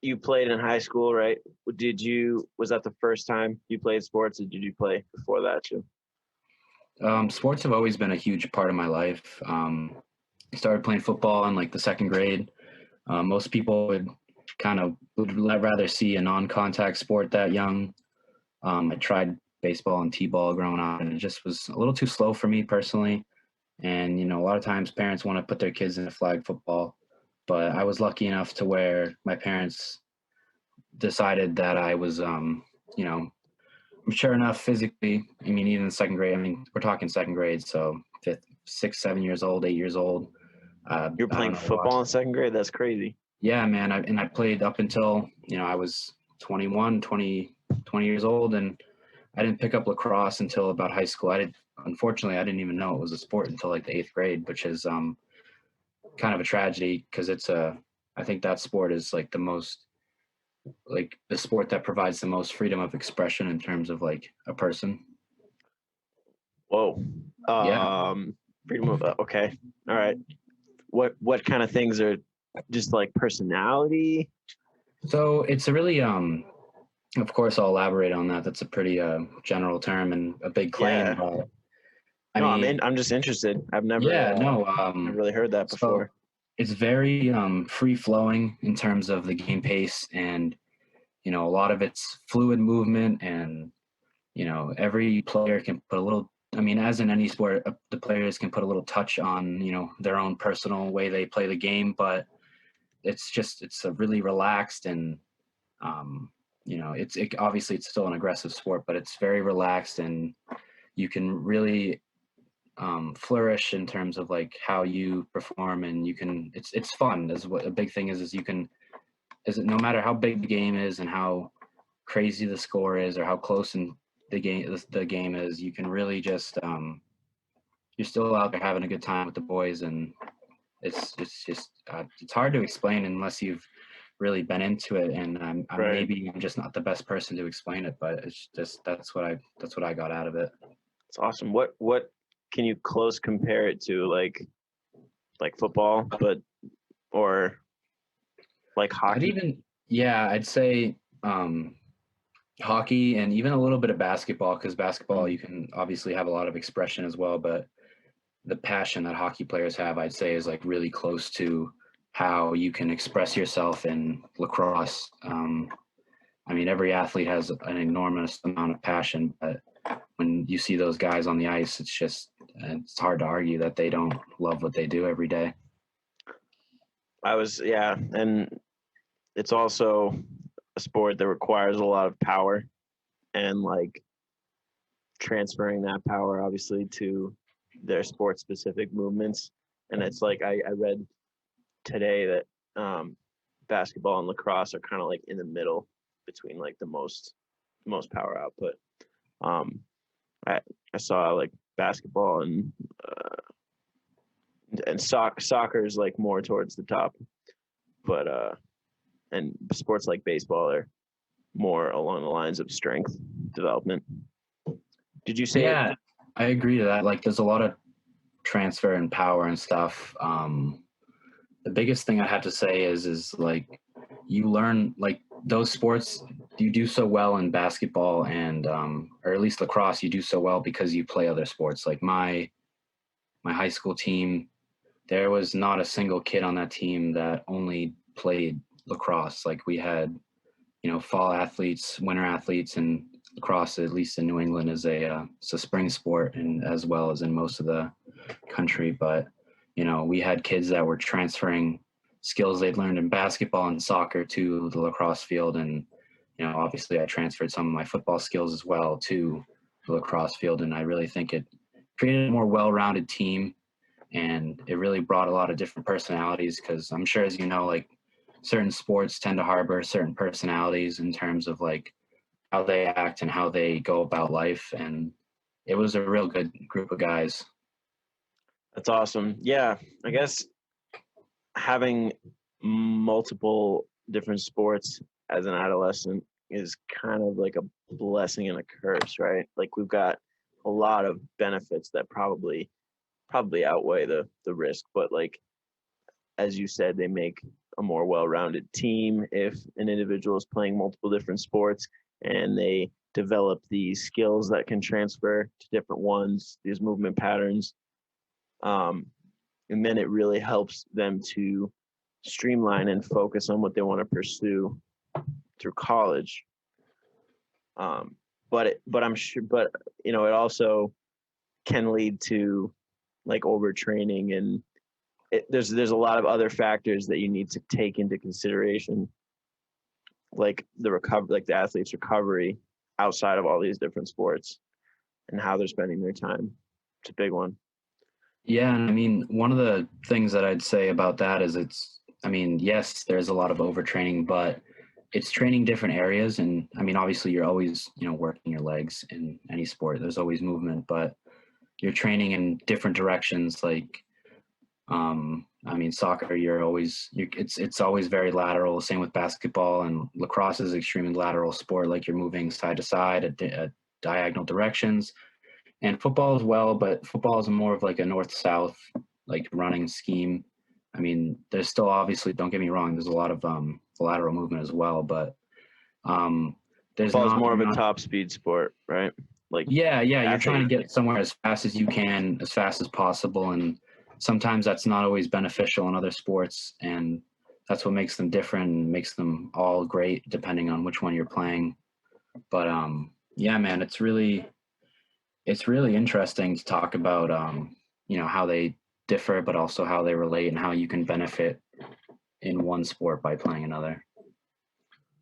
you played in high school, right? Was that the first time you played sports, or did you play before that too? Sports have always been a huge part of my life. I started playing football in like the second grade. Most people would rather see a non-contact sport that young. I tried baseball and t-ball growing up, and it just was a little too slow for me personally. And a lot of times parents want to put their kids in flag football, but I was lucky enough to where my parents decided that I was, mature enough physically. I mean, even in second grade. I mean, we're talking second grade, so fifth, 6, 7 years old, 8 years old. You were I playing don't know why. football in second grade? That's crazy. Yeah, man. I played up until I was 21, 20 years old, and I didn't pick up lacrosse until about high school. Unfortunately, I didn't even know it was a sport until like the eighth grade, which is kind of a tragedy because I think that sport is like the sport that provides the most freedom of expression in terms of like a person. Whoa. Yeah. Freedom of okay. All right. What kind of things are just like personality? So it's a really, of course, I'll elaborate on that. That's a pretty general term and a big claim, Yeah. but I No, mean, I'm just interested. I've yeah, no. never really heard that So before. it's very free flowing in terms of the game pace, and a lot of it's fluid movement, and every player can put a little. I mean, as in any sport, the players can put a little touch on their own personal way they play the game, but it's a really relaxed and obviously it's still an aggressive sport, but it's very relaxed, and you can really flourish in terms of like how you perform, and it's fun. Is what a big thing is you can is it no matter how big the game is and how crazy the score is or how close in the game is, you can really just you're still out there having a good time with the boys, and it's just it's hard to explain unless you've really been into it, and I'm Right. maybe I'm just not the best person to explain it, but it's just that's what I got out of it. It's awesome. What can you close compare it to, like football, but or like I'd hockey? even Yeah, I'd say hockey and even a little bit of basketball, because basketball you Mm. can obviously have a lot of expression as well, but the passion that hockey players have, I'd say, is like really close to how you can express yourself in lacrosse. I mean, every athlete has an enormous amount of passion, but when you see those guys on the ice, it's hard to argue that they don't love what they do every day. Yeah, and it's also a sport that requires a lot of power and like transferring that power obviously to their sport specific movements. And it's like I read today that basketball and lacrosse are kind of like in the middle between like the most power output. Um, I I saw like basketball and soccer is like more towards the top, but and sports like baseball are more along the lines of strength development. Did you say Yeah, I agree to that. Like, there's a lot of transfer and power and stuff. The biggest thing I have to say is like you learn like those sports you do so well in basketball and or at least lacrosse you do so well because you play other sports. Like my high school team, there was not a single kid on that team that only played lacrosse. Like we had fall athletes, winter athletes, and lacrosse, at least in New England, is it's a spring sport, and as well as in most of the country. But we had kids that were transferring skills they'd learned in basketball and soccer to the lacrosse field, and obviously I transferred some of my football skills as well to the lacrosse field, and I really think it created a more well-rounded team, and it really brought a lot of different personalities because I'm sure, as you know, like certain sports tend to harbor certain personalities in terms of like how they act and how they go about life, and it was a real good group of guys. that's awesome? Yeah, I guess having multiple different sports as an adolescent is kind of like a blessing and a curse, right? Like we've got a lot of benefits that probably outweigh the risk, but like as you said, they make a more well-rounded team if an individual is playing multiple different sports and they develop these skills that can transfer to different ones, these movement patterns. And then it really helps them to streamline and focus on what they want to pursue through college. But I'm sure, but it also can lead to like overtraining, and there's a lot of other factors that you need to take into consideration, like the athlete's recovery outside of all these different sports and how they're spending their time. It's a big one. Yeah, and I mean, one of the things that I'd say about that is yes, there's a lot of overtraining, but it's training different areas. And I mean, obviously you're always, working your legs in any sport. There's always movement, but you're training in different directions. Like, soccer, it's always very lateral. Same with basketball, and lacrosse is extremely lateral sport. Like you're moving side to side at diagonal directions. And football as well, but football is more of like a north-south like running scheme. I mean, there's still obviously, don't get me wrong, there's a lot of lateral movement as well, but there's Football is more of a top speed sport, right? Like you're trying to get somewhere as fast as you can, as fast as possible, and sometimes that's not always beneficial in other sports, and that's what makes them different and makes them all great depending on which one you're playing. But yeah, man, it's really interesting to talk about, how they differ, but also how they relate and how you can benefit in one sport by playing another.